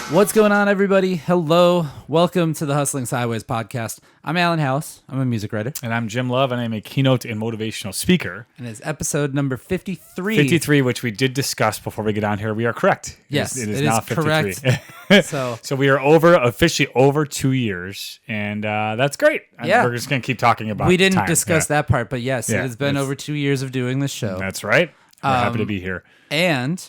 What's going on, everybody? Hello. Welcome to the Hustling Sideways podcast. I'm Alan Halas. I'm a music writer. And I'm Jim Love, and I'm a keynote and motivational speaker. And it's episode number 53. 53, which we did discuss before we get on here. We are correct. Yes, it is now 53. Correct. So we are officially over 2 years, and that's great. Yeah. We're just going to keep talking about We didn't time. discuss that part, but yes, Yeah, it has been over 2 years of doing this show. That's right. We're happy to be here. And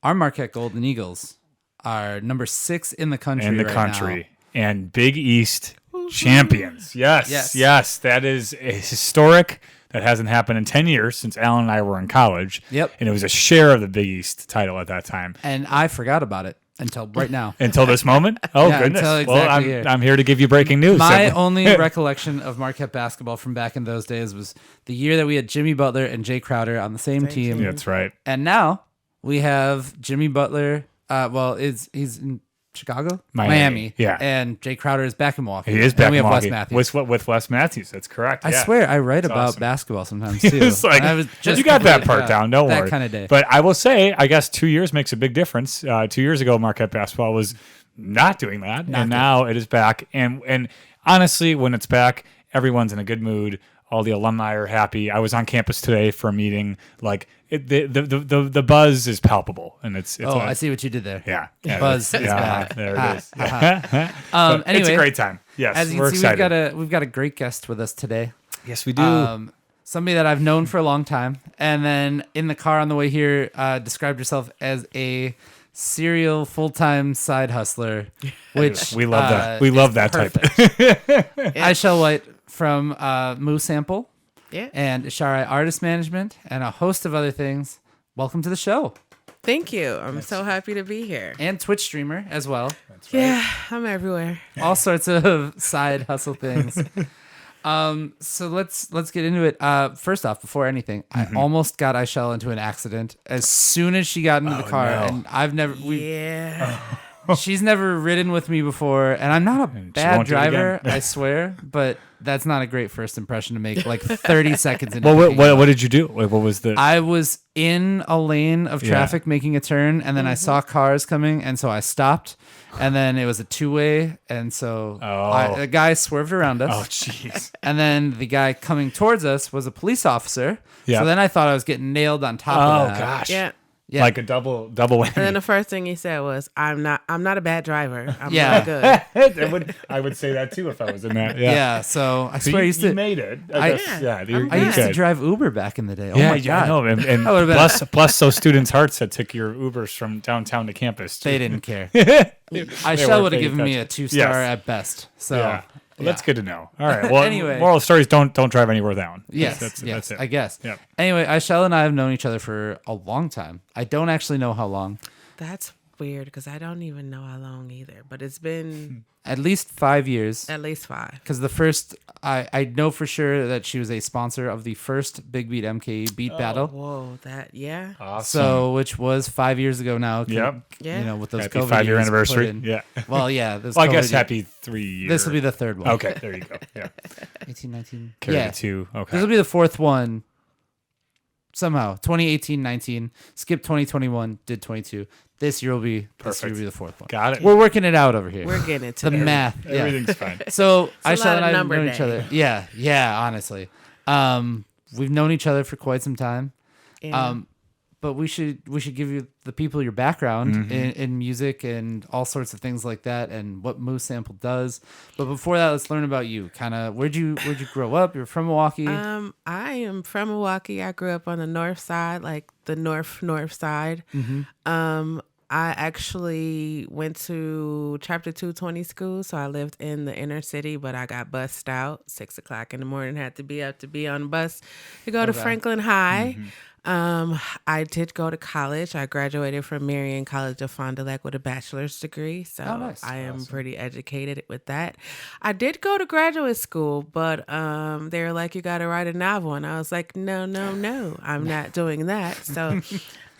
our Marquette Golden Eagles are number 6 in the country now. And Big East champions. Yes. That is historic. That hasn't happened in 10 years since Alan and I were in college. Yep. And it was a share of the Big East title at that time. And I forgot about it until right now. Until this moment? Oh, Yeah, goodness. until exactly here. I'm here to give you breaking news. My only recollection of Marquette basketball from back in those days was the year that we had Jimmy Butler and Jay Crowder on the same team. That's right. And now we have Jimmy Butler. He's in Chicago? Miami. Yeah. And Jay Crowder is back in Milwaukee. He is back in Milwaukee. And we have Wes Matthews. With Wes Matthews. That's correct. I swear I write about basketball sometimes too. It's like, I was just you got that part down. Don't worry. That kind of day. But I will say, I guess 2 years makes a big difference. 2 years ago, Marquette basketball was not doing that. And now it is back. And honestly, when it's back, everyone's in a good mood. All the alumni are happy. I was on campus today for a meeting. Like the buzz is palpable, and it's I see what you did there. Yeah, Buzz is back. There it is. Anyway, it's a great time. Yes, as you we're can see, excited. we've got a great guest with us today. Yes, we do. Somebody that I've known for a long time, and then in the car on the way here, described herself as a serial full-time side hustler, which we love that. We love that type. Aichelle White from MuSample, Yeah. and Isharai Artist Management, and a host of other things. Welcome to the show. Thank you. I'm so happy to be here. And Twitch streamer as well. That's right. Yeah, I'm everywhere. All sorts of side hustle things. So let's get into it. First off, before anything, I almost got Aichelle into an accident as soon as she got into the car, and I've never. She's never ridden with me before, and I'm not a bad driver, I swear, but that's not a great first impression to make, like 30 seconds into Well, what did you do? What was the... I was in a lane of traffic making a turn, and then I saw cars coming, and so I stopped, and then it was a two-way, and so a guy swerved around us. Oh, jeez. And then the guy coming towards us was a police officer, so then I thought I was getting nailed on top of that. Oh, gosh. Yeah. Yeah. Like a double whammy. And then the first thing he said was, "I'm not a bad driver. I'm Yeah. really good." I would say that too if I was in that. Yeah, so I swear I used to... You made it. I used to drive Uber back in the day. Oh my God. I know. And plus those students' hearts that took your Ubers from downtown to campus. Too. They didn't care. I Aichelle would have given me a 2-star at best. So yeah. Well, that's good to know. All right. Well, Anyway. moral of the story is don't drive anywhere down. Yes, That's it. I guess. Yeah. Anyway, Aichelle and I have known each other for a long time. I don't actually know how long. That's weird because I don't even know how long either. But it's been At least 5 years. at least 5. Because the first, I know for sure that she was a sponsor of the first Big Beat MKE Beat Battle. Whoa, Awesome. So, which was 5 years ago now. Yep. Yeah. You know, with those Happy COVID 5-year years anniversary. put in. Yeah. Well, yeah. This Well, I guess COVID year. happy 3 years. This will be the third one. Okay, there you go. Yeah. 18, 19. Carry Yeah. the 2. Okay. This will be the fourth one. Somehow, 2018, 19, skip 2021, did 22. This year will be the fourth one. Got it. We're working it out over here. We're getting it the together. math. Yeah. Everything's fine. So a Aichelle lot and of I have number known each day. other. Yeah, honestly. We've known each other for quite some time. Yeah. But we should give you the people your background in music and all sorts of things like that and what MuSample does. But before that, let's learn about you. Kind of where'd you grow up? You're from Milwaukee. I am from Milwaukee. I grew up on the north side, like the north side. I actually went to Chapter 220 school, so I lived in the inner city, but I got bussed out 6 o'clock in the morning. Had to be up to be on the bus to go to Franklin High. I did go to college. I graduated from Marion College of Fond du Lac with a bachelor's degree, so nice. I am pretty educated with that. I did go to graduate school, but they were like, "You got to write a novel," and I was like, "No, I'm not doing that." So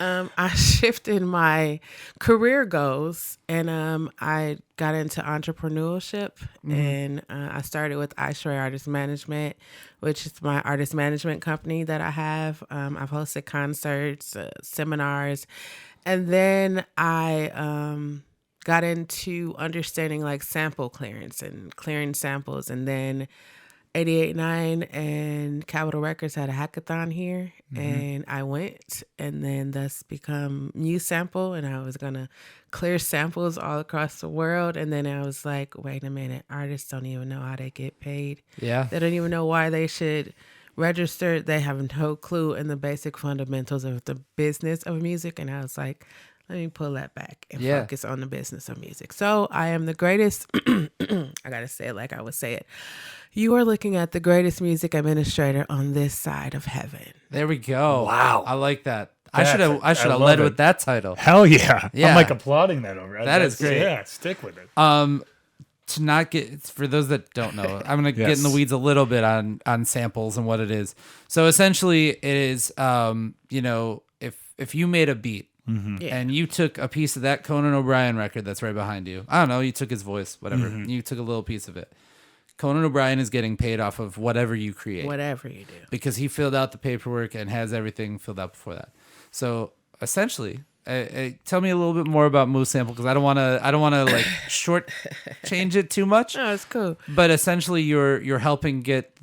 I shifted my career goals, and I got into entrepreneurship, and I started with Isharai Artist Management, which is my artist management company that I have. I've hosted concerts, seminars, and then I got into understanding like sample clearance and clearing samples. And then 88.9 and Capitol Records had a hackathon here, and I went, and then thus become MuSample, and I was gonna clear samples all across the world. And then I was like, wait a minute, artists don't even know how they get paid. Yeah. They don't even know why they should register. They have no clue in the basic fundamentals of the business of music. And I was like, let me pull that back and focus on the business of music. So I am the greatest. I gotta say it like I would say it. You are looking at the greatest music administrator on this side of heaven. There we go. Wow. I like that. I I should have love led it. with that title. Hell yeah. Yeah. I'm like applauding that over. That is great. Yeah, stick with it. To not get, for those that don't know, I'm going to get in the weeds a little bit on samples and what it is. So essentially it is, if you made a beat and you took a piece of that Conan O'Brien record that's right behind you, I don't know, you took his voice, whatever, you took a little piece of it. Conan O'Brien is getting paid off of whatever you create. Whatever you do. Because he filled out the paperwork and has everything filled out before that. So essentially, tell me a little bit more about MuSample, because I don't want to like short change it too much. No, it's cool. But essentially, you're helping get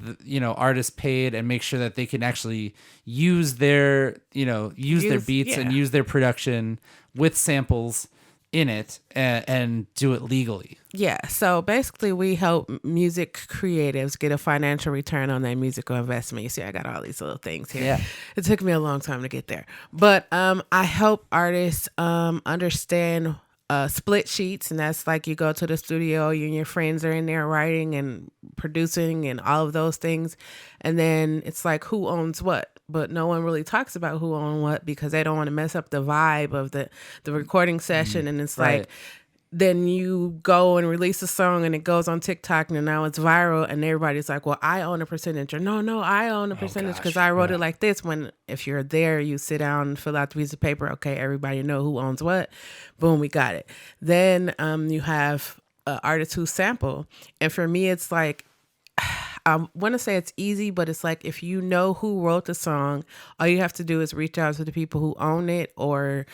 artists paid and make sure that they can actually use their their beats and use their production with samples in it and do it legally. Yeah. So basically, we help music creatives get a financial return on their musical investment. You see, I got all these little things here. Yeah. It took me a long time to get there. But I help artists understand split sheets. And that's like you go to the studio, you and your friends are in there writing and producing and all of those things. And then it's like, who owns what? But no one really talks about who owns what because they don't want to mess up the vibe of the recording session. And it's like, then you go and release a song and it goes on TikTok and now it's viral and everybody's like, well, I own a percentage, or no, I own a percentage because I wrote it like this. When if you're there, you sit down and fill out the piece of paper. Okay, everybody know who owns what. Boom, we got it. Then you have artists who sample. And for me, it's like, I want to say it's easy, but it's like if you know who wrote the song, all you have to do is reach out to the people who own it or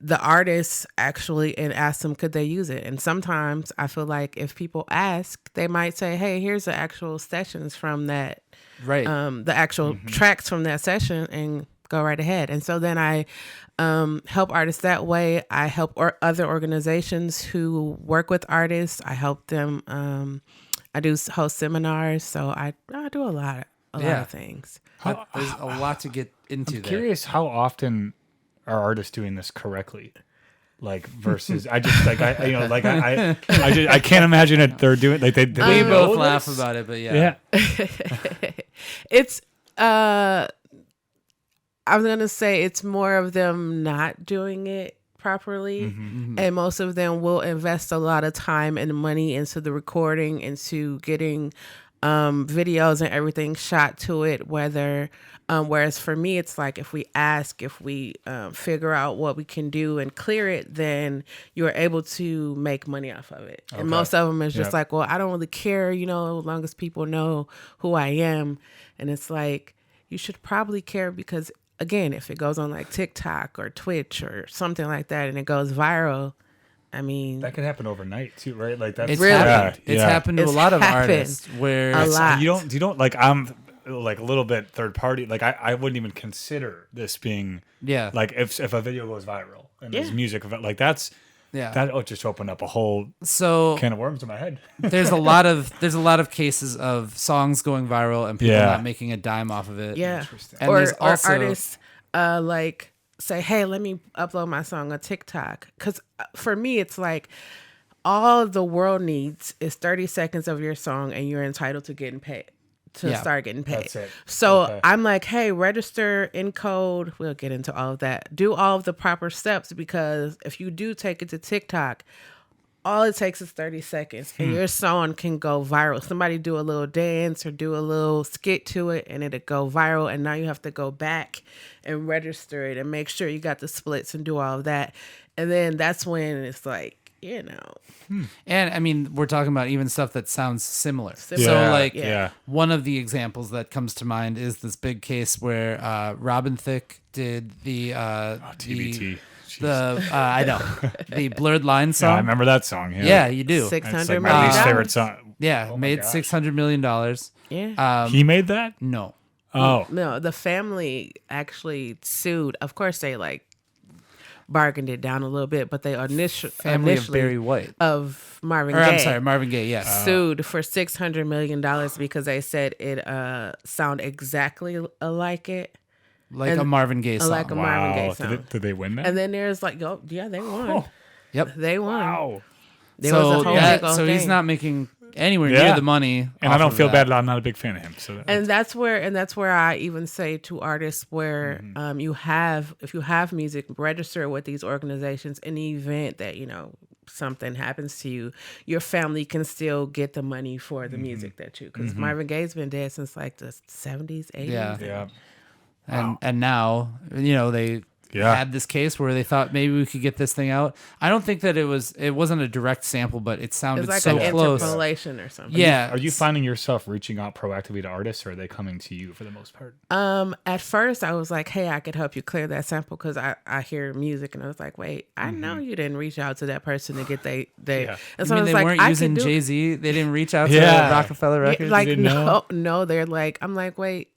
the artists actually and ask them, could they use it? And sometimes I feel like if people ask, they might say, hey, here's the actual sessions from that, the actual tracks from that session, and go right ahead. And so then I help artists that way. I help other organizations who work with artists. I help them. I do host seminars, so I do a lot of things. There's a lot to get into. I'm curious how often are artists doing this correctly, like versus I just like I can't imagine it. They're doing like they We both laugh about it, but yeah. It's I was gonna say it's more of them not doing it properly, and most of them will invest a lot of time and money into the recording, into getting videos and everything shot to it, whereas for me it's like if we figure out what we can do and clear it, then you're able to make money off of it. And most of them is just like, well, I don't really care, as long as people know who I am. And it's like, you should probably care, because again, if it goes on like TikTok or Twitch or something like that and it goes viral, I mean, that could happen overnight too, right? Like that's it's happened. It's happened to a lot of artists where a lot. You don't like, I'm like a little bit third party. Like I wouldn't even consider this being like if a video goes viral and there's music like that just opened up a whole can of worms in my head. there's a lot of cases of songs going viral and people not making a dime off of it. Yeah. And or there's also artists like say, hey, let me upload my song on TikTok. Because for me, it's like all the world needs is 30 seconds of your song and you're entitled to getting paid. Start getting paid. That's it. So I'm like, hey, register, encode. We'll get into all of that. Do all of the proper steps, because if you do take it to TikTok, all it takes is 30 seconds and your song can go viral. Somebody do a little dance or do a little skit to it and it'll go viral. And now you have to go back and register it and make sure you got the splits and do all of that. And then that's when it's like, And I mean, we're talking about even stuff that sounds similar. One of the examples that comes to mind is this big case where Robin Thicke did the TBT. I know the Blurred Lines Yeah, I song. remember that song. Yeah, Yeah, you do. $600 It's million. like my least favorite song. Yeah, made gosh. $600 million. Yeah. He made that? No. Oh, No, the family actually sued. Of course, they like bargained it down a little bit, but they Family of initially Barry White. of Marvin Or Gaye I'm sorry, Marvin Gaye. Yes. sued for $600 million because they said it sound exactly like it. Like and- a Marvin Gaye song. like a Marvin Gaye wow. song. Did they win that? And then there's like, oh yeah, they won. Oh, Yep. They won. wow. There was a whole big old so he's thing. not making anywhere Yeah. near the money. And I off don't of feel that. bad. I'm not a big fan of him. So And that's where I even say to artists where if you have music, register with these organizations in the event that something happens to you, your family can still get the money for the music that you, because Marvin Gaye's been dead since like the 70s, 80s. Yeah. yeah. And now, they Yeah. had this case where they thought maybe we could get this thing out. I don't think that it wasn't a direct sample, but it sounded It's like so an close. interpolation or something. Yeah. Are you finding yourself reaching out proactively to artists, or are they coming to you for the most part? At first I was like, hey, I could help you clear that sample because I hear music, and I was like, wait, I know you didn't reach out to that person to get they Yeah. and I mean, I was they like, weren't I using could do Jay-Z. They didn't reach out Yeah. to Rockefeller Yeah, Records. like didn't no, they're like, I'm like, wait,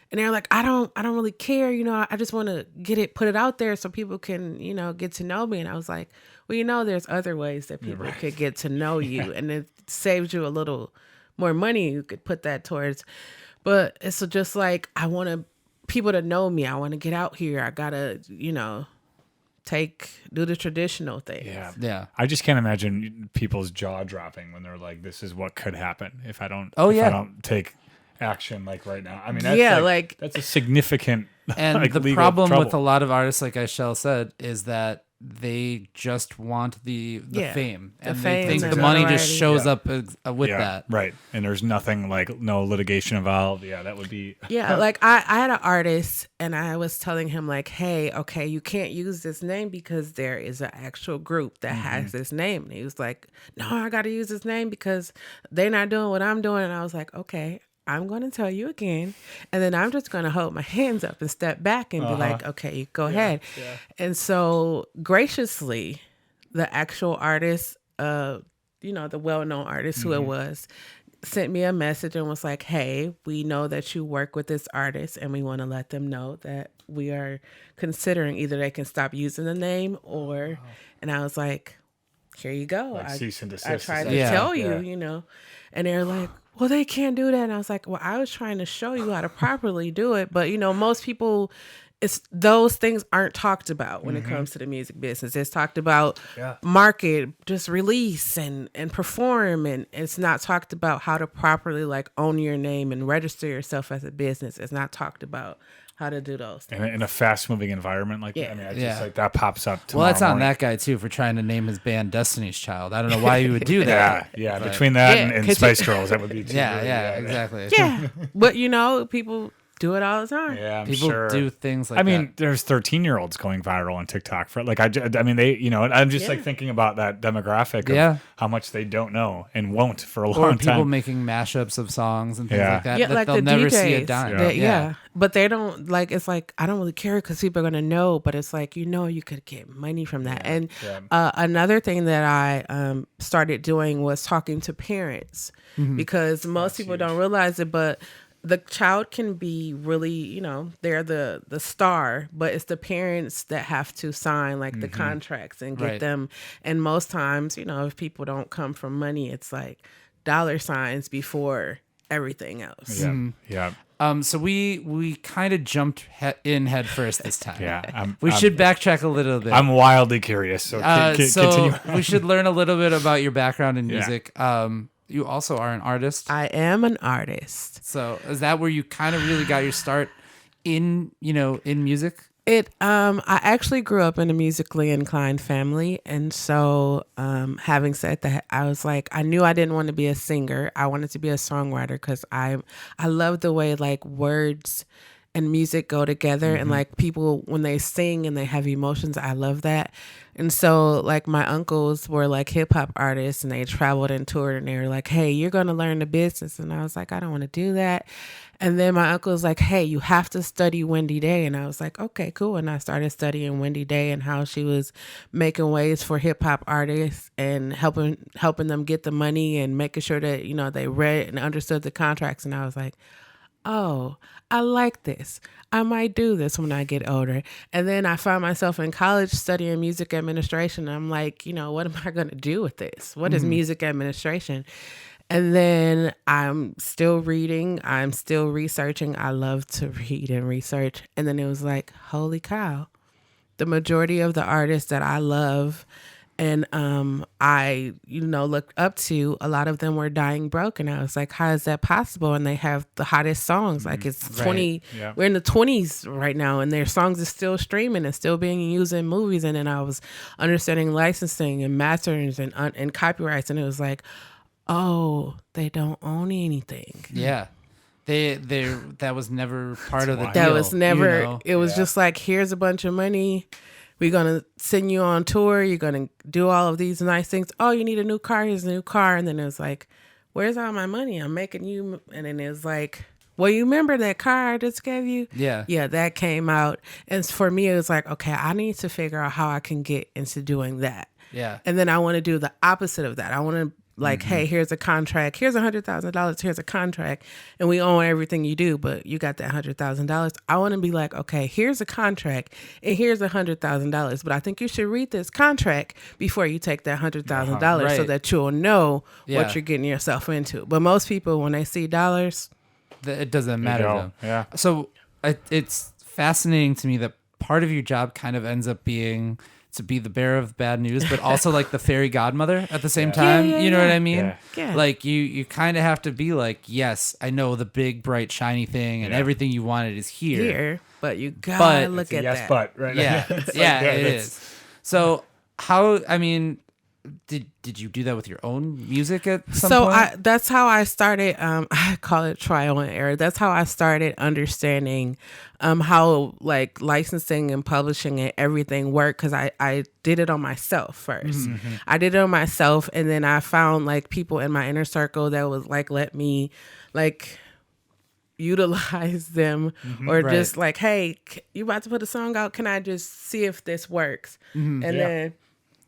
and they're like, I don't really care, I just want to put it out there so people can, get to know me. And I was like, well, there's other ways that people could get to know you, and it saves you a little more money. You could put that towards, but it's just like, I want people to know me. I want to get out here. I gotta, do the traditional things. Yeah. Yeah. I just can't imagine people's jaw dropping when they're like, "This is what could happen if I don't. Oh, if yeah. I don't take action like right now." I mean, that's Yeah, that's a significant. And like, the legal problem trouble. with a lot of artists, like Aichelle said, is that they just want the Yeah, fame, the and fame they think and the the money just notoriety. shows Yeah. up with yeah, that. right? And there's nothing like no litigation involved. Yeah, that would be. Yeah, like I had an artist, and I was telling him like, hey, okay, you can't use this name because there is an actual group that has this name. And he was like, no, I got to use this name because they're not doing what I'm doing. And I was like, okay, I'm going to tell you again. And then I'm just going to hold my hands up and step back and be like, okay, go ahead. yeah. And so graciously, the actual artist, the well-known artist who it was, sent me a message and was like, hey, we know that you work with this artist, and we want to let them know that we are considering either they can stop using the name or, and I was like, here you go. Like cease and desist I or tried to something. Yeah. tell Yeah. you, and they're like, well, they can't do that. And I was like, well, I was trying to show you how to properly do it. But, most people, those things aren't talked about when it comes to the music business. It's talked about market, just release and perform. And it's not talked about how to properly like own your name and register yourself as a business. It's not talked about how to do those things. In a fast-moving environment like that, Yeah. I mean, I Yeah. just like that pops up. Well, that's on tomorrow that guy too for trying to name his band Destiny's Child. I don't know why you would do morning. that. Yeah. Between that Yeah, and 'cause Spice Girls, that would be too. Yeah, really, exactly. Yeah. But, people do it all the time. Yeah, I'm People sure. do things like I mean, that. there's 13-year-olds going viral on TikTok for like I mean they I'm just like Yeah. thinking about that demographic of Yeah. how much they don't know and won't for a Or long people time. making mashups of songs and things Yeah. like that. Yeah, that like they'll the never DJs. see a dime. Yeah. But they don't like. It's like I don't really care because people are gonna know. But it's like you could get money from that. And another thing that I started doing was talking to parents because most people don't realize it, but the child can be really, they're the star, but it's the parents that have to sign like the contracts and get Right. them. And most times, if people don't come from money, it's like dollar signs before everything else. Yeah. So we kind of jumped in head first this time. Yeah. We should backtrack a little bit. I'm wildly curious. So, So continue. we should learn a little bit about your background in Yeah. music. You also are an artist. I am an artist. So is that where you kind of really got your start in music? I actually grew up in a musically inclined family. And so, having said that, I was like, I knew I didn't want to be a singer. I wanted to be a songwriter because I love the way like words and music go together. And like people, when they sing and they have emotions, I love that. And so like my uncles were like hip hop artists and they traveled and toured and they were like, hey, you're going to learn the business. And I was like, I don't want to do that. And then my uncle was like, hey, you have to study Wendy Day. And I was like, okay, cool. And I started studying Wendy Day and how she was making ways for hip hop artists and helping them get the money and making sure that, you know, they read and understood the contracts. And I was like, oh, I like this. I might do this when I get older. And then I found myself in college studying music administration. I'm like, you know, what am I going to do with this? What is music administration? And then I'm still reading. I'm still researching. I love to read and research. And then it was like, holy cow, the majority of the artists that I love and I, you know, looked up to, a lot of them were dying broke. And I was like, how is that possible? And they have the hottest songs. Like it's 20, we're in the 20s right now, and their songs are still streaming and still being used in movies. And then I was understanding licensing and masters and copyrights. And it was like, oh, they don't own anything. Yeah. That was never part of the deal. That was never, you know? It was just like, here's a bunch of money. We're going to send you on tour. You're going to do all of these nice things. Oh, you need a new car. Here's a new car. And then it was like, where's all my money? I'm making you. And then it was like, well, you remember that car I just gave you? Yeah. Yeah, that came out. And for me, it was like, okay, I need to figure out how I can get into doing that. Yeah. And then I want to do the opposite of that. I want to like, hey, here's a contract. Here's $100,000. Here's a contract. And we own everything you do, but you got that $100,000. I want to be like, okay, here's a contract and here's $100,000. But I think you should read this contract before you take that $100,000 so that you'll know what you're getting yourself into. But most people, when they see dollars, it doesn't matter to them. Yeah. So it's fascinating to me that part of your job kind of ends up being to be the bearer of bad news, but also like the fairy godmother at the same time. You know what I mean? Yeah. Like you kind of have to be like, yes, I know the big, bright, shiny thing and everything you wanted is here. But you gotta look at yes, that. but right. Yeah, it is. So how? I mean, did you do that with your own music at some point? That's how I started. I call it trial and error. That's how I started understanding how like licensing and publishing and everything work, because I did it on myself first. I did it on myself, and then I found like people in my inner circle that was like, let me like utilize them or just like, hey, you about to put a song out, can I just see if this works? And then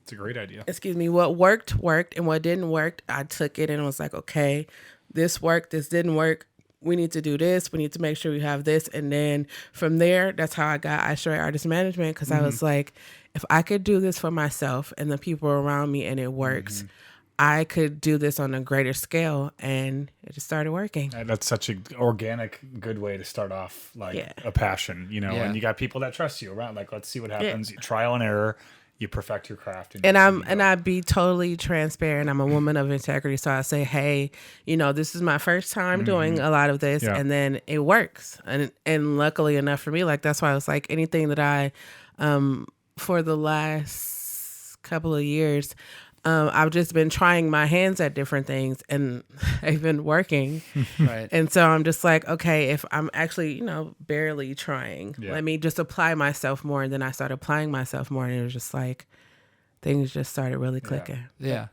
it's a great idea. Excuse me. What worked, and what didn't work, I took it and was like, okay, this worked, this didn't work. We need to do this. We need to make sure we have this. And then from there, that's how I got Isharai Artist Management, because I was like, if I could do this for myself and the people around me and it works, I could do this on a greater scale. And it just started working. And that's such an organic, good way to start off like a passion, you know, and you got people that trust you around. Like, let's see what happens. Trial and error. You perfect your craft. And I'd be totally transparent. I'm a woman of integrity. So I say, hey, you know, this is my first time doing a lot of this, and then it works. And luckily enough for me, like, that's why I was like, anything that I, for the last couple of years, I've just been trying my hands at different things, and they've been working. And so I'm just like, okay, if I'm actually, you know, barely trying, let me just apply myself more. And then I started applying myself more, and it was just like, things just started really clicking. Yeah.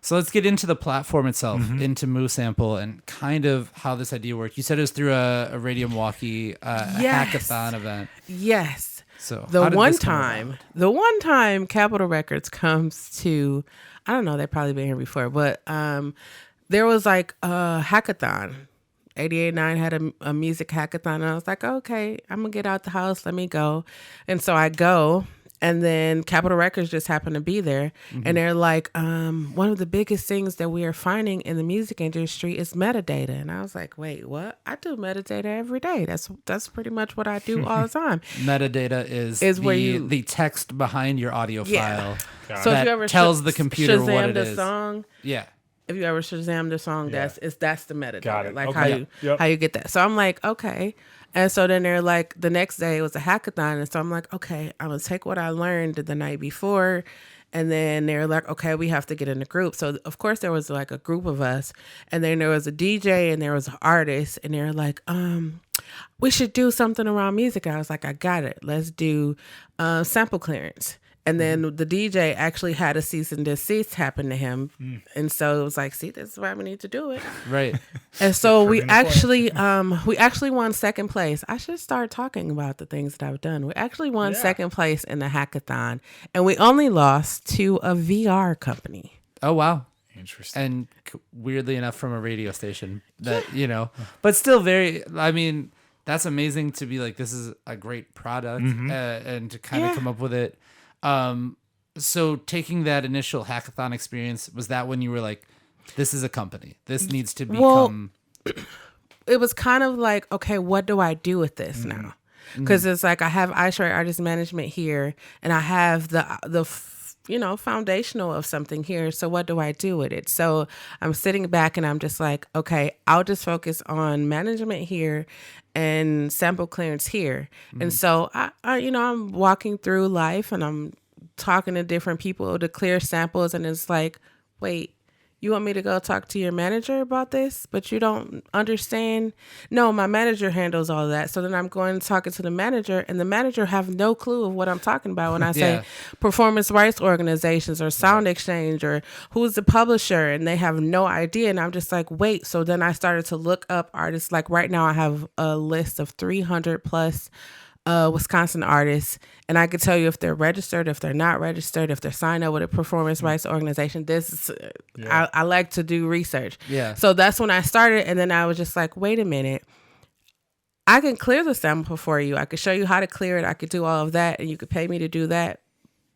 So let's get into the platform itself, into MuSample, and kind of how this idea worked. You said it was through a Radio Milwaukee hackathon event. Yes. So the one time Capitol Records comes to, I don't know, they've probably been here before, but there was like a hackathon. 88.9 had a music hackathon, and I was like, okay, I'm gonna get out the house, let me go. And so I go, and then Capitol Records just happened to be there, and they're like, one of the biggest things that we are finding in the music industry is metadata. And I was like, wait, what? I do metadata every day. That's pretty much what I do all the time. Metadata is where the text behind your audio file. So if you ever tells the computer Shazam what it the is. Song, if you ever Shazam the song, that's the metadata. Got it. Like how you get that. So I'm like, okay. And so then they're like, the next day it was a hackathon. And so I'm like, okay, I'm going to take what I learned the night before And then they're like, okay, we have to get in a group. So of course there was like a group of us, and then there was a DJ and there was an artist, and they're like, we should do something around music. I was like, I got it. Let's do sample clearance. And then the DJ actually had a cease and desist happen to him. And so it was like, see, this is why we need to do it. Right. And so we actually won second place. I should start talking about the things that I've done. We actually won second place in the hackathon, and we only lost to a VR company. Oh, wow. Interesting. And weirdly enough, from a radio station that, you know, but still I mean, that's amazing to be like, this is a great product and to kind of come up with it. So taking that initial hackathon experience, was that when you were like, this is a company, this needs to become... It was kind of like, okay, what do I do with this now? Because it's like, I have Isharai Artist Management here, and I have the foundational of something here. So what do I do with it? So I'm sitting back and I'm just like, okay, I'll just focus on management here and sample clearance here. And so I'm walking through life and I'm talking to different people to clear samples, and it's like, wait, you want me to go talk to your manager about this, but you don't understand? No, my manager handles all that. So then I'm going talking to the manager, and the manager have no clue of what I'm talking about when I say performance rights organizations or sound exchange or who's the publisher, and they have no idea. And I'm just like, wait. So then I started to look up artists. Like right now I have a list of 300 plus Wisconsin artists, and I could tell you if they're registered, if they're not registered, if they're signed up with a performance rights organization. This is, I like to do research. Yeah. So that's when I started, and then I was just like, wait a minute, I can clear the sample for you. I could show you how to clear it. I could do all of that, and you could pay me to do that.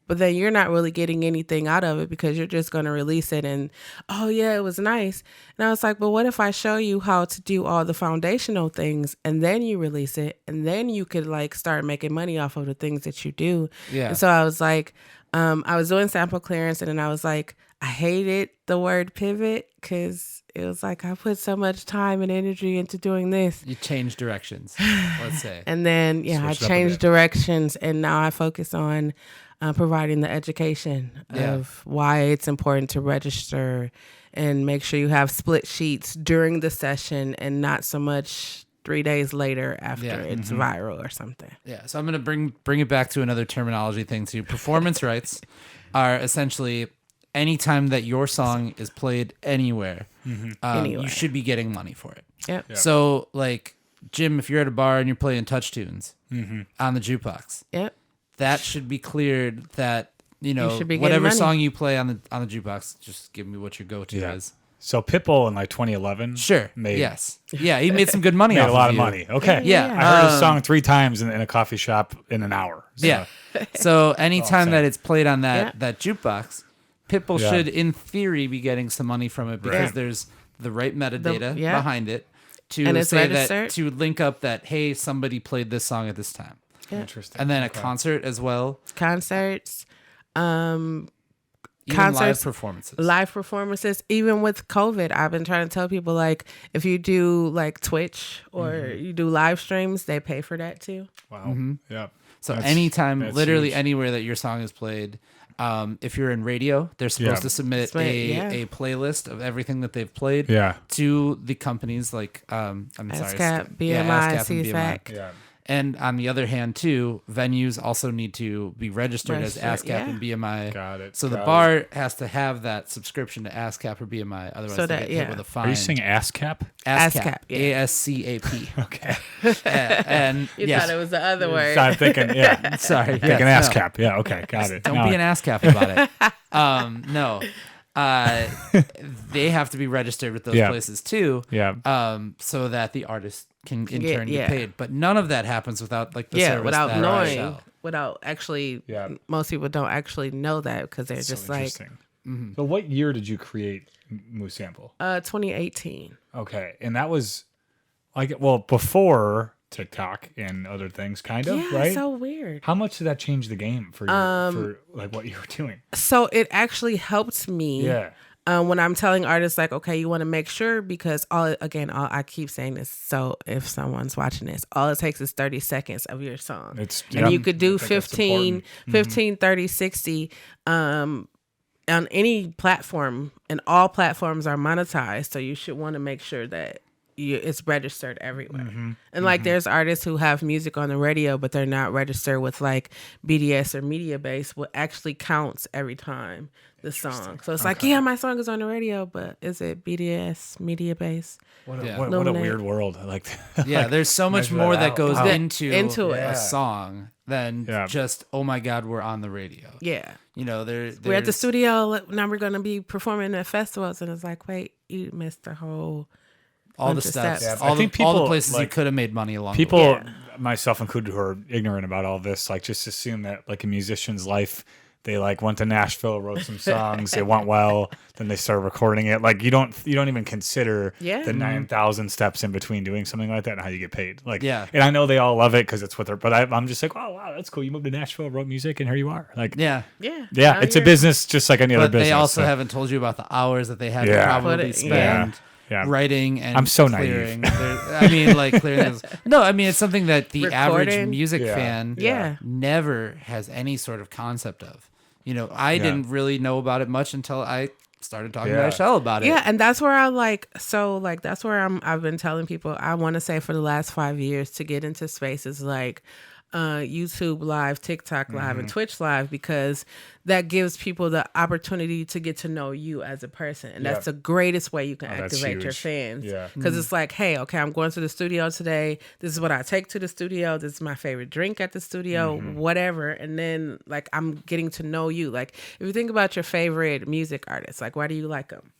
But then you're not really getting anything out of it because you're just going to release it and, oh, yeah, it was nice. And I was like, but what if I show you how to do all the foundational things and then you release it and then you could like start making money off of the things that you do. Yeah. And so I was like, I was doing sample clearance, and then I was like, I hated the word pivot because it was like I put so much time and energy into doing this. You changed directions, let's say. And then, I changed directions, and now I focus on providing the education of why it's important to register and make sure you have split sheets during the session and not so much 3 days later after it's viral or something. Yeah. So I'm going to bring it back to another terminology thing too. Performance rights are essentially any time that your song is played anywhere, you should be getting money for it. Yep. So like, Jim, if you're at a bar and you're playing touch tunes on the jukebox, that should be cleared that, whatever song you play on the jukebox, just give me what your go-to is. So Pitbull in like 2011. Sure. Yes. Yeah, he made some good money off a lot of you. money. Okay. Yeah. I heard his song 3 times in a coffee shop in an hour. So. Yeah. So anytime that it's played on that jukebox, Pitbull should, in theory, be getting some money from it because there's the right metadata behind it to say that, to link up that, hey, somebody played this song at this time. Yeah. Interesting. And then a concert as well. Concerts. Even live performances. Even with COVID, I've been trying to tell people, like, if you do like Twitch or you do live streams, they pay for that too. Wow. Yeah. So anytime, literally anywhere that your song is played, if you're in radio, they're supposed to submit a playlist of everything that they've played to the companies like ASCAP, BMI, CFAC. Yeah. And on the other hand, too, venues also need to be registered as ASCAP and BMI. Got it. So the bar has to have that subscription to ASCAP or BMI. Otherwise, they get hit with a fine. Are you saying ASCAP? ASCAP. ASCAP. Okay. And you thought it was the other word. So I'm thinking, Sorry. Thinking ASCAP. Yeah, okay. Got it. Don't be an ASCAP about it. No. They have to be registered with those places, too. Yeah. So that the artist can in turn get paid. But none of that happens without like the service without that knowing, without actually. Yeah. Most people don't actually know that because they're just like. So what year did you create MuSample? 2018. Okay, and that was like before TikTok and other things, kind of, right? So weird. How much did that change the game for you, for like what you were doing? So it actually helped me. Yeah. when I'm telling artists like, okay, you want to make sure, because I keep saying this. So if someone's watching this, all it takes is 30 seconds of your song. And you could do 15, 30, 60, on any platform, and all platforms are monetized. So you should want to make sure that it's registered everywhere. And like there's artists who have music on the radio, but they're not registered with like BDS or Media Base, what actually counts every time the song. So it's like, yeah, my song is on the radio, but is it BDS, Media Base? What a weird world. Like that. Yeah, there's so much more that goes into it. A song than just, oh my God, we're on the radio. Yeah. You know, we're at the studio, now we're going to be performing at festivals, and it's like, wait, you missed the whole... all the steps. Yeah, all the places you could have made money along the way. People, myself included, who are ignorant about all this, like just assume that like a musician's life, they like went to Nashville, wrote some songs, it went well, then they started recording it. Like you don't even consider the 9,000 steps in between doing something like that and how you get paid. Like, and I know they all love it because it's what they're, but I'm just like, oh wow, that's cool. You moved to Nashville, wrote music, and here you are. Like, yeah. It's a business just like any other business. They also haven't told you about the hours that they had to probably spend. Writing and I'm so clearing. I mean, like clearing this. No, I mean it's something that the average music fan never has any sort of concept of. You know, I didn't really know about it much until I started talking to Aichelle about it. Yeah, and that's where that's where I've been telling people, I want to say for the last 5 years, to get into spaces like YouTube Live, TikTok Live, and Twitch Live, because that gives people the opportunity to get to know you as a person. And that's the greatest way you can activate your fans. Because it's like, hey, okay, I'm going to the studio today. This is what I take to the studio. This is my favorite drink at the studio, whatever. And then like, I'm getting to know you. Like if you think about your favorite music artists, like why do you like them?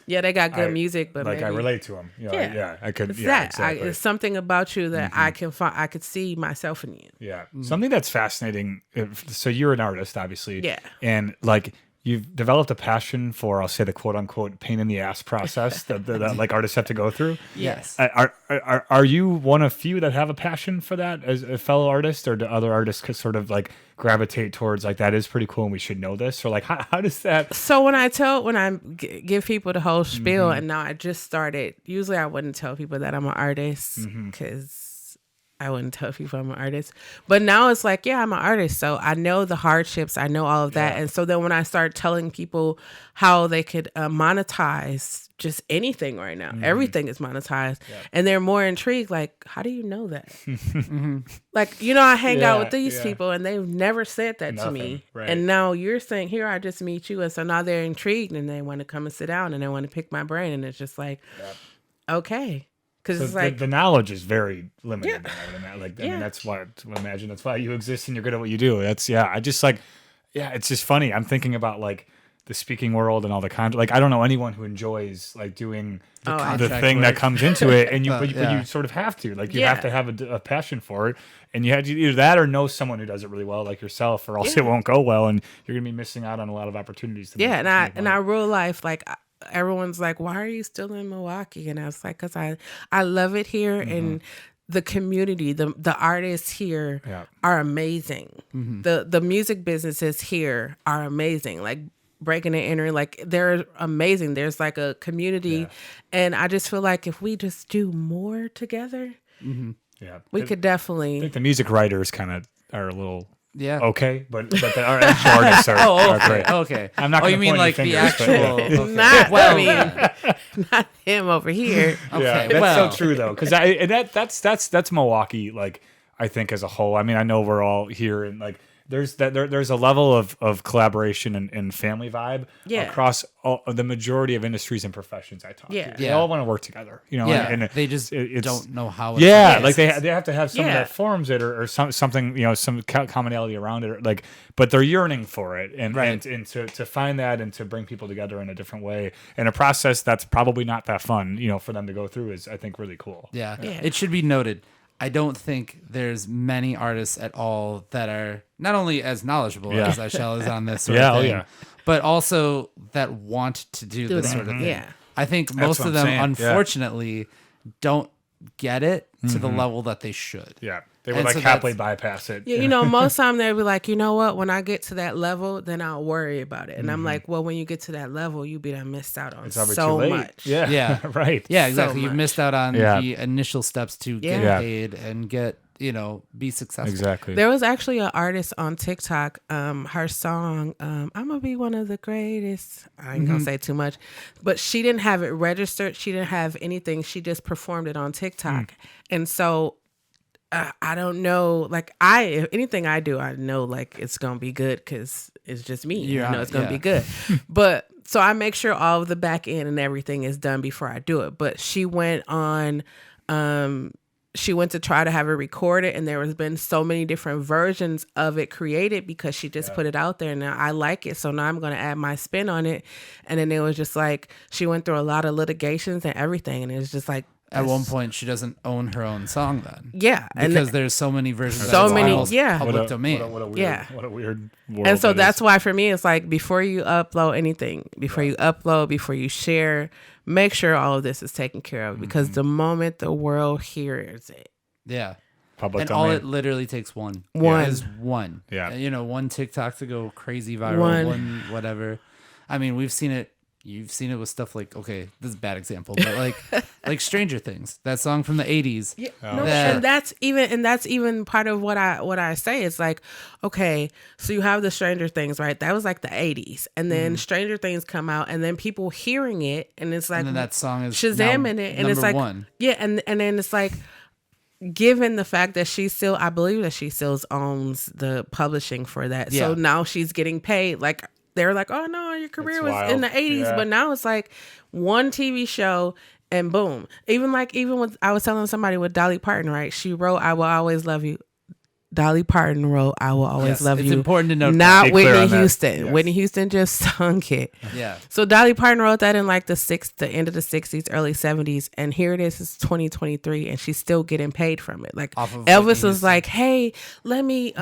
Yeah, they got good music, but like maybe, I relate to them. I could. It's exactly. It's something about you that I could see myself in you. Yeah, something that's fascinating. So you're an artist, obviously. Yeah, and like you've developed a passion for, I'll say, the quote unquote pain in the ass process that like artists have to go through. Yes. Are you one of few that have a passion for that as a fellow artist, or do other artists could sort of like gravitate towards like that is pretty cool and we should know this, or like how does that? So when I give people the whole spiel, and now I just started. Usually I wouldn't tell people that I'm an artist because I wouldn't tell people I'm an artist. But now it's like, yeah, I'm an artist. So I know the hardships. I know all of that. And so then when I start telling people how they could monetize just anything right now, everything is monetized. And they're more intrigued. Like, how do you know that? Like, you know, I hang out with these people and they've never said that to me. Right. And now you're saying, here, I just meet you. And so now they're intrigued and they want to come and sit down and they want to pick my brain. And it's just like, okay. Because so it's like the knowledge is very limited. I mean, that's why that's why you exist and you're good at what you do. That's I just like it's just funny. I'm thinking about like the speaking world and all the like I don't know anyone who enjoys like doing the thing that comes into it, and but you sort of have to like you have to have a passion for it, and you have to either that or know someone who does it really well like yourself, or else it won't go well, and you're gonna be missing out on a lot of opportunities. And I real life like. Everyone's like, why are you still in Milwaukee? And I was like, because I love it here, and the community, the artists here are amazing. The music businesses here are amazing. Like Breaking and Entering, like they're amazing. There's like a community, and I just feel like if we just do more together, we could definitely. I think the music writers kind of are a little. Yeah. Okay, but our actual artists are great. Okay. I'm not. You mean like the actual? Not. Well, I mean, not him over here. Okay. Yeah, that's so true though, because that's Milwaukee. Like I think as a whole. I mean, I know we're all here and like there's a level of collaboration and family vibe across the majority of industries and professions I talk to. They all want to work together, you know. Yeah. And they just don't know how. Like they have to have something that forms it or something, you know, some commonality around it, or like. But they're yearning for it, and to find that and to bring people together in a different way in a process that's probably not that fun, you know, for them to go through is I think really cool. Yeah. It should be noted. I don't think there's many artists at all that are not only as knowledgeable as Aichelle is on this sort of thing, but also that want to do this sort of thing. I think most of them, unfortunately, don't get it to the level that they should. They would And like so happily bypass it. Yeah, most time they'd be like, you know what? When I get to that level, then I'll worry about it. And I'm like, well, when you get to that level, you be done missed out on It's already so too late. much. Yeah. Yeah. Right. Yeah, So exactly. You've much. missed out on the initial steps to get Yeah. paid and get, be successful. Exactly. There was actually an artist on TikTok. Her song, "I'm gonna be one of the greatest." I ain't gonna say too much, but she didn't have it registered. She didn't have anything. She just performed it on TikTok, and so I don't know. Like if anything I do, I know like it's gonna be good because it's just me. You're I know on it's it, gonna be good, but. So I make sure all of the back end and everything is done before I do it. But she went on. She went to try to have it recorded, and there has been so many different versions of it created because she just put it out there. Now I like it, so now I'm going to add my spin on it. And then it was just like she went through a lot of litigations and everything, and it was just like At one point, she doesn't own her own song then. yeah, Because there's so many versions. So that it's many, almost yeah. public domain. What a weird, Yeah. What a weird world. and so that that's is. why for me it's like before you upload anything, before you share, make sure all of this is taken care of because the moment the world hears it. Yeah. Public And domain. all it literally takes one. One. Is one. Yeah. One TikTok to go crazy viral. One whatever. I mean, we've seen it. You've seen it with stuff like, okay, this is a bad example, but like Stranger Things, that song from the 80s. Yeah, That- and that's even part of what I say. It's like, okay, so you have the Stranger Things, right? That was like the 80s, and then Stranger Things come out, and then people hearing it, and it's like, and then that song is Shazamming now it, and it's like, one. yeah, and then it's like, given the fact that I believe that she still owns the publishing for that, so Yeah. now she's getting paid. Like they're like, oh no, your career That's was in the wild. 80s, Yeah. but now it's like one TV show. And boom. Even with I was telling somebody with Dolly Parton, right? She wrote "I Will Always Love You." Dolly Parton wrote "I Will Always Yes, Love it's You." important to note Not Be clear Whitney on that. Houston. Yes. Whitney Houston just sung it. Yeah. So Dolly Parton wrote that in like the end of the 60s, early 70s, and here it is, it's 2023, and she's still getting paid from it. Like Off of Whitney Elvis was Houston. like, "Hey, let me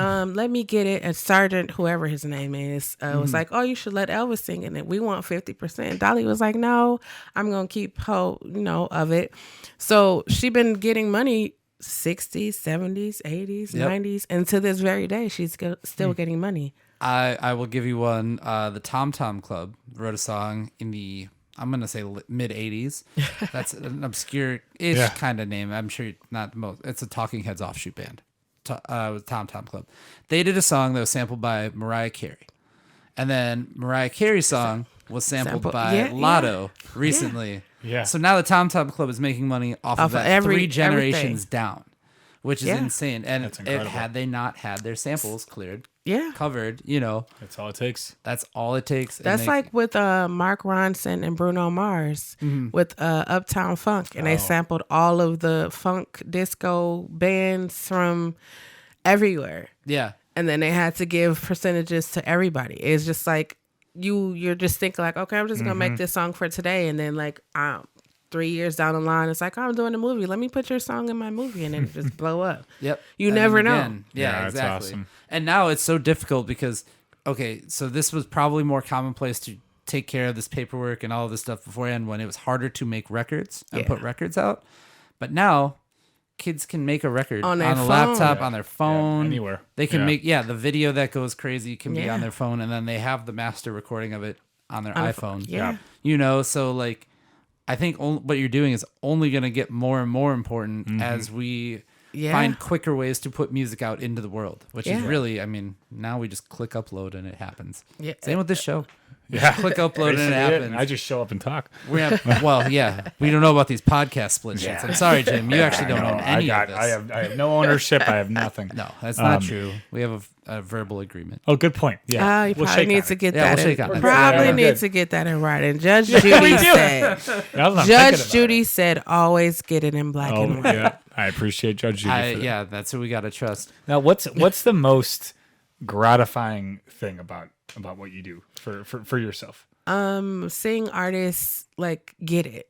get it." And Sergeant, whoever his name is, was like, "Oh, you should let Elvis sing in it. We want 50%." Dolly was like, "No, I'm gonna keep of it." So she been getting money 60s, 70s, 80s, Yep. 90s, and to this very day, she's still getting money. I will give you one. The Tom Tom Club wrote a song in the, I'm going to say mid 80s. That's an obscure-ish kind of name. I'm sure not the most. It's a Talking Heads offshoot band. With Tom Tom Club. They did a song that was sampled by Mariah Carey. And then Mariah Carey's song was sampled by Lotto recently. Yeah. So now the Tom Tom Club is making money off of that three generations down, which is insane. And had they not had their samples cleared, covered, That's all it takes. that's all it takes. And That's like with Mark Ronson and Bruno Mars with Uptown Funk, and they sampled all of the funk disco bands from everywhere, and then they had to give percentages to everybody. It's just like you're just thinking like, okay, I'm just gonna make this song for today, and then like 3 years down the line, it's like, oh, I'm doing a movie. Let me put your song in my movie, and then it just blow up. Yep. You And never then know. again, Yeah, Yeah, that's exactly. awesome. And now it's so difficult because, okay, so this was probably more commonplace to take care of this paperwork and all of this stuff beforehand when it was harder to make records and put records out. But now kids can make a record On on their a phone. laptop, on their phone. anywhere. They can Yeah. make, the video that goes crazy can be Yeah. on their phone, and then they have the master recording of it on their iPhone. Yeah. So like, I think what you're doing is only going to get more and more important as we find quicker ways to put music out into the world, which is really, I mean, now we just click upload and it happens. Yeah. Same with this show. Yeah. Click upload and it Basically happens. I just show up and talk. We don't know about these podcast split sheets. I'm sorry, Jim. You actually don't own any of this. I have no ownership. I have nothing. No, that's not true. We have a verbal agreement. Oh, good point. Yeah. You We'll probably shake need on to it. get Yeah, that. we'll shake on it. Probably Yeah, need good. to get that in writing. Judge Judy said. Now that I'm thinking Judge about Judy it. said, always get it in black and Oh, white. yeah. I appreciate Judge Judy for that. Yeah, that's who we got to trust. Now, what's the most gratifying thing about what you do for yourself? Seeing artists like get it.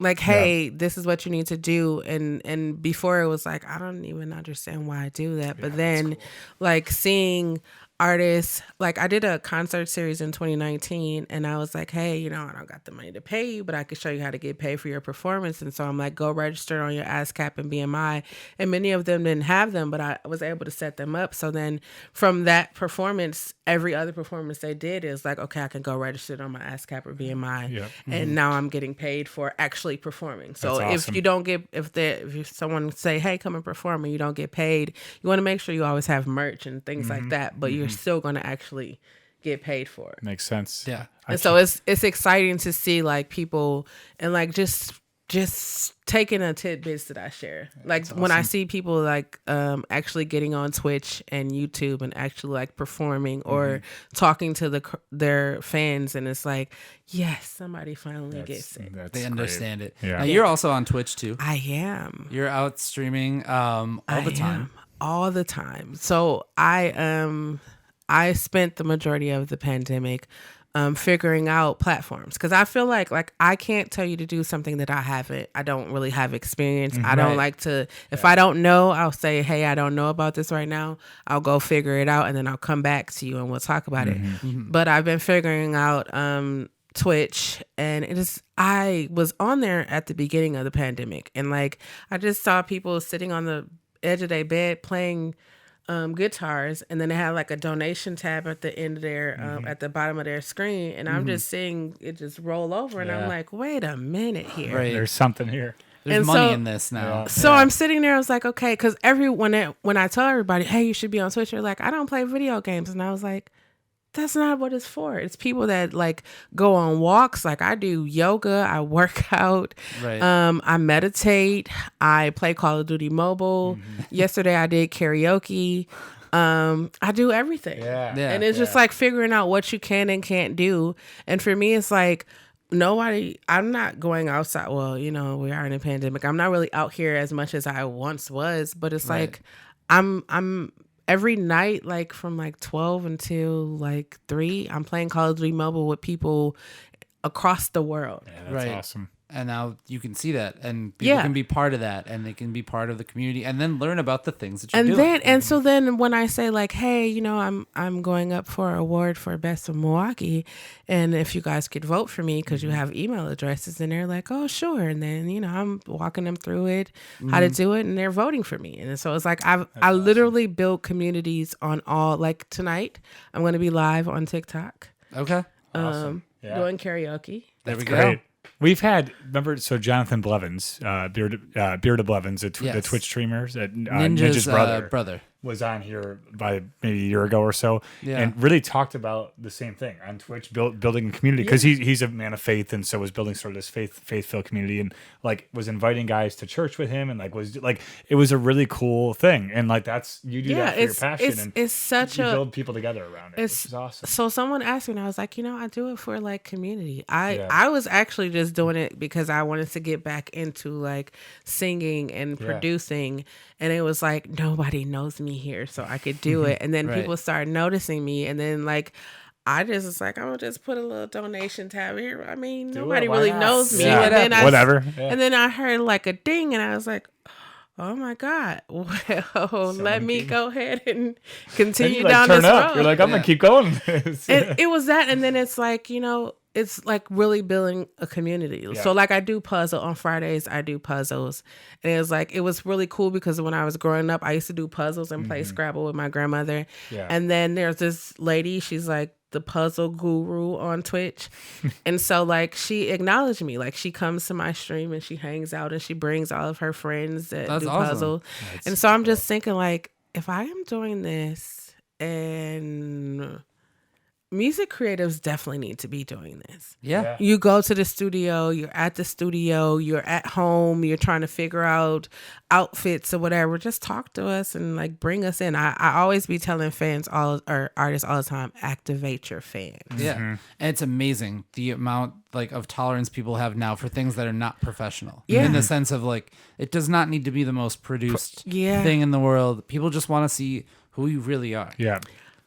Like, hey, this is what you need to do, and before it was like, I don't even understand why I do that, but then like seeing artists, like I did a concert series in 2019 and I was like, hey, I don't got the money to pay you, but I could show you how to get paid for your performance. And so I'm like, go register on your ASCAP and BMI. And many of them didn't have them, but I was able to set them up. So then from that performance, every other performance they did is like, okay, I can go register on my ASCAP or BMI. Yep. And now I'm getting paid for actually performing. So That's if awesome. you don't get, if someone say, hey, come and perform and you don't get paid, you want to make sure you always have merch and things like that, but you're still going to actually get paid for it. Makes sense. Yeah. And so it's exciting to see like people and like just taking the tidbits that I share. Like when I see people like actually getting on Twitch and YouTube and actually like performing or talking to their fans, and it's like, yes, somebody finally gets it. That's They great. understand it. Yeah. Now, you're also on Twitch too. I am. You're out streaming all the time. All the time. So I spent the majority of the pandemic figuring out platforms, because I feel like I can't tell you to do something that I don't really have experience. I don't like to, if I don't know, I'll say, hey, I don't know about this right now. I'll go figure it out and then I'll come back to you and we'll talk about it. But I've been figuring out Twitch, and I was on there at the beginning of the pandemic, and like I just saw people sitting on the edge of their bed playing guitars, and then they had like a donation tab at the end of their at the bottom of their screen, and I'm just seeing it just roll over, and I'm like, wait a minute here. Right. There's something here. There's And money so- in this now. So I'm sitting there, I was like, okay, because when I tell everybody, hey, you should be on Twitch, they're like, I don't play video games, and I was like, that's not what it's for. It's people that like go on walks. Like I do yoga, I work out, Right. I meditate, I play Call of Duty Mobile. Yesterday I did karaoke. I do everything. Yeah. And it's just like figuring out what you can and can't do. And for me, it's like I'm not going outside. Well, we are in a pandemic. I'm not really out here as much as I once was, but it's like I'm every night, like from like 12 until like 3, I'm playing Call of Duty Mobile with people across the world. Yeah, that's awesome. And now you can see that, and people can be part of that, and they can be part of the community, and then learn about the things that you're doing. So then when I say like, hey, I'm going up for an award for Best of Milwaukee, and if you guys could vote for me because you have email addresses, and they're like, oh sure, and then I'm walking them through it, how to do it, and they're voting for me, and so it's like I literally built communities on all. Like tonight, I'm going to be live on TikTok, Okay. Awesome. doing karaoke. There we Great. go. We've had, so Jonathan Blevins, Beard of Blevins, the Yes. Twitch streamers, Ninja's brother. was on here by maybe a year ago or so, Yeah. and really talked about the same thing on Twitch, building a community, because he's a man of faith, and so was building sort of this faith-filled community, and like was inviting guys to church with him, and like was like it was a really cool thing, and like you do that for your passion, and it's such you a build people together around it, which is awesome. So someone asked me, and I was like, I do it for like community. I was actually just doing it because I wanted to get back into like singing and producing, and it was like nobody knows me here, so I could do it. And then Right. people started noticing me, and then like I just was like, I'm gonna just put a little donation tab here. I mean, nobody why really not? knows me. Yeah. And then Whatever. And then I heard like a ding, and I was like, oh my God. Well, let me go ahead and continue you, down turn this up. road. You're like, I'm gonna keep going. With this. It was that, and then it's like, it's like really building a community. Yeah. So like I do puzzle on Fridays, I do puzzles, and it was really cool because when I was growing up, I used to do puzzles and play Scrabble with my grandmother. Yeah. And then there's this lady, she's like the puzzle guru on Twitch. And so like she acknowledged me, like she comes to my stream and she hangs out and she brings all of her friends that That's do awesome. puzzle. And so I'm just thinking like, if I am doing this, and music creatives definitely need to be doing this. Yeah. You go to the studio, you're at the studio, you're at home, you're trying to figure out outfits or whatever. Just talk to us and like bring us in. I always be telling fans or artists all the time, activate your fans. Yeah. And it's amazing the amount like of tolerance people have now for things that are not professional. Yeah. In the sense of like, it does not need to be the most produced Yeah. thing in the world. People just want to see who you really are. Yeah.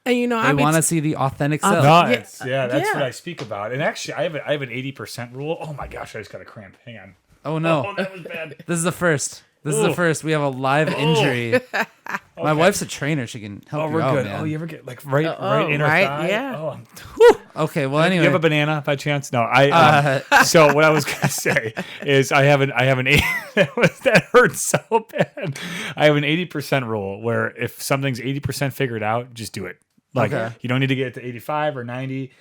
And They want to see the authentic self. No, Yeah. that's Yeah. what I speak about. And actually, I have an 80% rule. Oh my gosh, I just got a cramp. Hang on. Oh no. Oh, that was bad. This is the first. This is the Ooh. first. We have a live injury. My wife's a trainer. She can help you we're out, good. man. Oh, you ever get like right inner right, thigh? yeah. Oh, Okay, well, anyway. you have a banana by chance? No, so what I was gonna say is I have an that hurts so bad. I have an 80% rule where if something's 80% figured out, just do it. Like you don't need to get it to 85 or 90.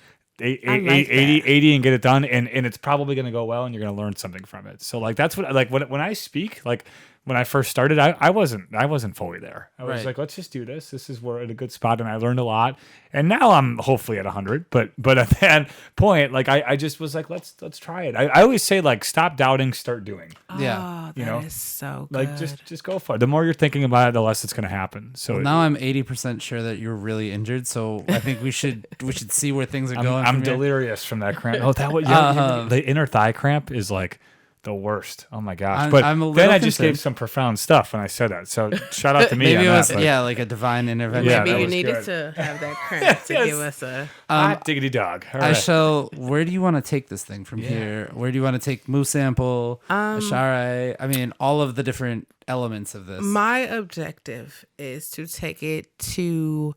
80 and get it done, and it's probably going to go well, and you're going to learn something from it. So like that's what like when I speak, like when I first started, I wasn't fully there. I was like, let's just do this. We're at a good spot, and I learned a lot. And now I'm hopefully at 100. But at that point, like I just was like, let's try it. I always say like stop doubting, start doing. Oh, that is so good. Like just go for it. The more you're thinking about it, the less it's going to happen. So now I'm 80% sure that you're really injured. So I think we should see where things are going. I'm delirious from that cramp. Oh, that the inner thigh cramp is like the worst. Oh my gosh. But then I just gave some profound stuff when I said that. So shout out to me. Maybe on it was that, like a divine intervention. Yeah, maybe you needed to have that cramp to give us a hot diggity dog. All right. Aichelle, where do you want to take this thing from here? Where do you want to take MuSample, Isharai? I mean, all of the different elements of this. My objective is to take it to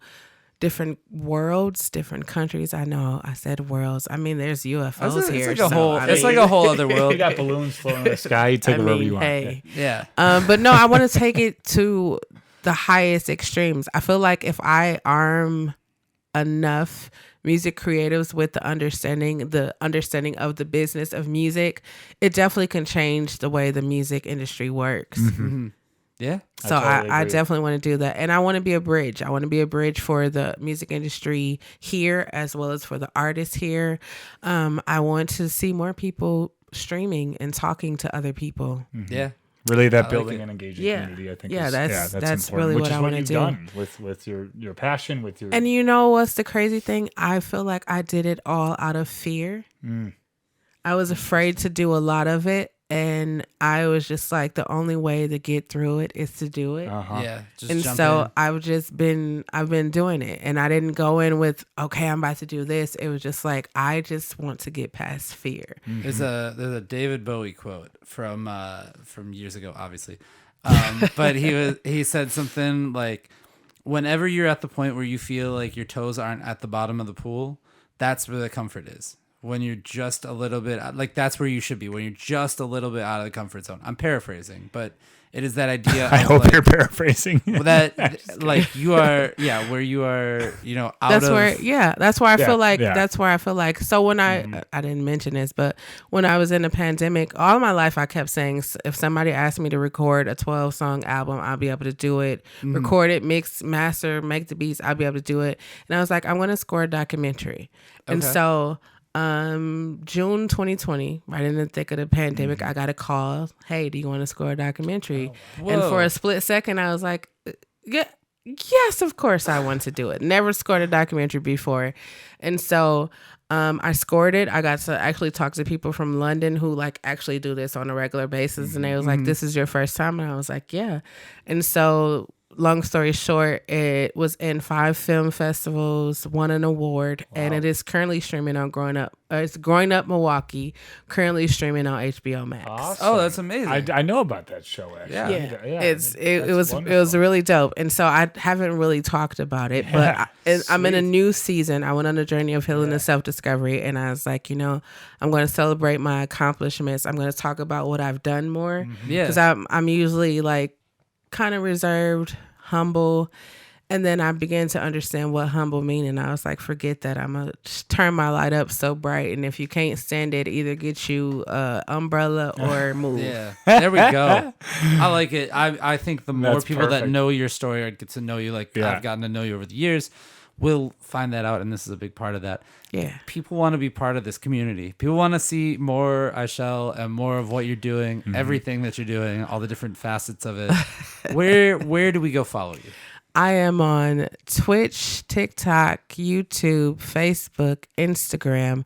different worlds, different countries. I know I said worlds. I mean, there's UFOs here. It's like a whole other world. You got balloons floating in the sky. You take it wherever you want. Hey. Yeah. But no, I want to take it to the highest extremes. I feel like if I arm enough music creatives with the understanding of the business of music, it definitely can change the way the music industry works. Mm-hmm. Yeah. So I definitely want to do that. And I want to be a bridge. I want to be a bridge for the music industry here as well as for the artists here. I want to see more people streaming and talking to other people. Mm-hmm. Yeah. Really, that building and engaging community, I think. That's important, really what I want to do. Done with your passion, with your. And you know what's the crazy thing? I feel like I did it all out of fear. I was afraid to do a lot of it. And I was just like, the only way to get through it is to do it. Yeah. And so I've been doing it. And I didn't go in with, okay, I'm about to do this. It was just like, I just want to get past fear. Mm-hmm. There's a David Bowie quote from years ago, obviously. But he said something like, whenever you're at the point where you feel like your toes aren't at the bottom of the pool, that's where the comfort is. When you're just a little bit, like that's where you should be, when you're just a little bit out of the comfort zone. I'm paraphrasing, but it is that idea. I hope you're paraphrasing. That like you are, where you are, out that's of. That's where I feel like, that's where I feel like. So when I didn't mention this, but when I was in the pandemic, all my life I kept saying, if somebody asked me to record a 12-song album, I'll be able to do it. Record it, mix, master, make the beats, I'll be able to do it. And I was like, I'm going to score a documentary. Okay. And so June 2020, right in the thick of the pandemic, I got a call. Hey, do you want to score a documentary? And for a split second, I was like, yes, of course I want to do it. Never scored a documentary before. And so I scored it. I got to actually talk to people from London who like actually do this on a regular basis. And they was like, this is your first time? And I was like, yeah. And so long story short, it was in 5 film festivals, won an award, and it is currently streaming on Growing Up Milwaukee, currently streaming on HBO Max. Awesome. Oh, that's amazing. I know about that show, actually. It was really dope. And so I haven't really talked about it, but I'm in a new season. I went on a journey of healing and self-discovery, and I was like, I'm going to celebrate my accomplishments. I'm going to talk about what I've done more. Because I'm usually like kind of reserved, humble, and then I began to understand what humble mean, and I was like, forget that. I'm gonna turn my light up so bright, and if you can't stand it, either get you umbrella or move. Yeah, there we go. I like it. I think the more people that know your story or get to know you, like I've gotten to know you over the years, will find that out, and this is a big part of that. Yeah, people want to be part of this community. People want to see more Aichelle and more of what you're doing, everything that you're doing, all the different facets of it. Where do we go follow you? I am on Twitch, TikTok, YouTube, Facebook, Instagram.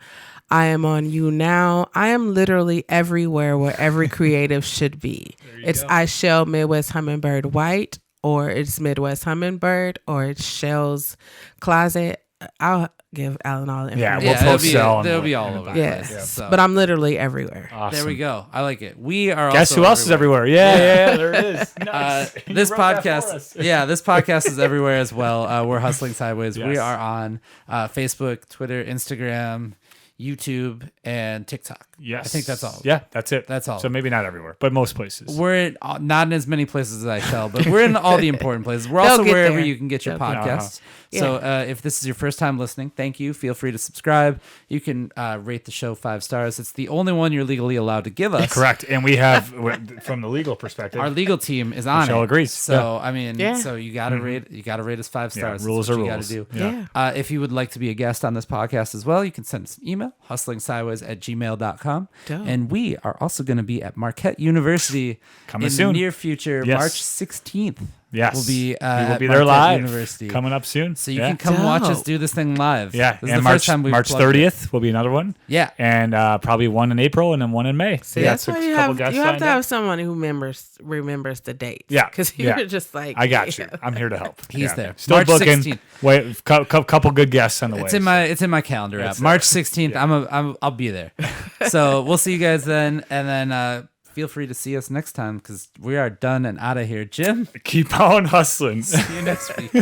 I am on YouNow. I am literally everywhere where every creative should be. It's Aichelle Midwest Hummingbird White, or it's Midwest Hummingbird, or it's Shell's Closet. I'll give Alan all the information. We'll post it all. They'll be all over the Yes, place. So. but I'm literally everywhere. Awesome. There we go. I like it. We are. Guess also who else is everywhere? Yeah, there it is. Nice. This You wrote that for podcast, us. this podcast is everywhere as well. We're Hustling Sideways. Yes. We are on Facebook, Twitter, Instagram, YouTube, and TikTok. Yes. I think that's all. Yeah, that's it. That's all. So maybe not everywhere, but most places. We're in, not in as many places as Aichelle, but we're in all the important places. We're They'll also get wherever there. you can get your They'll get podcasts. there. So if this is your first time listening, thank you. Feel free to subscribe. You can rate the show 5 stars. It's the only one you're legally allowed to give us. Correct. And we have, from the legal perspective, Our legal team is on Michelle it. agrees. So I mean, Yeah. so you gotta rate. You gotta rate us 5 stars. rules That's are what you rules. Gotta do. Yeah. If you would like to be a guest on this podcast as well, you can send us an email, hustlingsideways@gmail.com. Dope. And we are also going to be at Marquette University Coming in soon. the near future, Yes. March 16th. yes, We'll be, we will at be there Marquette live. University. Coming up soon. So you can come watch us do this thing live. Yeah, This is and the March first time we've March plugged it. 30th will be another one. Yeah. And probably one in April and then one in May. See, Yeah, that's so why a you couple have guests to lined up. have someone who remembers the dates. Yeah, because yeah. you're just like I got you. I'm here to help. He's there. Still March booking. 16th. Wait, couple good guests on the way. It's in my calendar app. It's March 16th. I'll be there. So we'll see you guys then, and then feel free to see us next time because we are done and out of here. Jim, Keep on hustling. see you next week.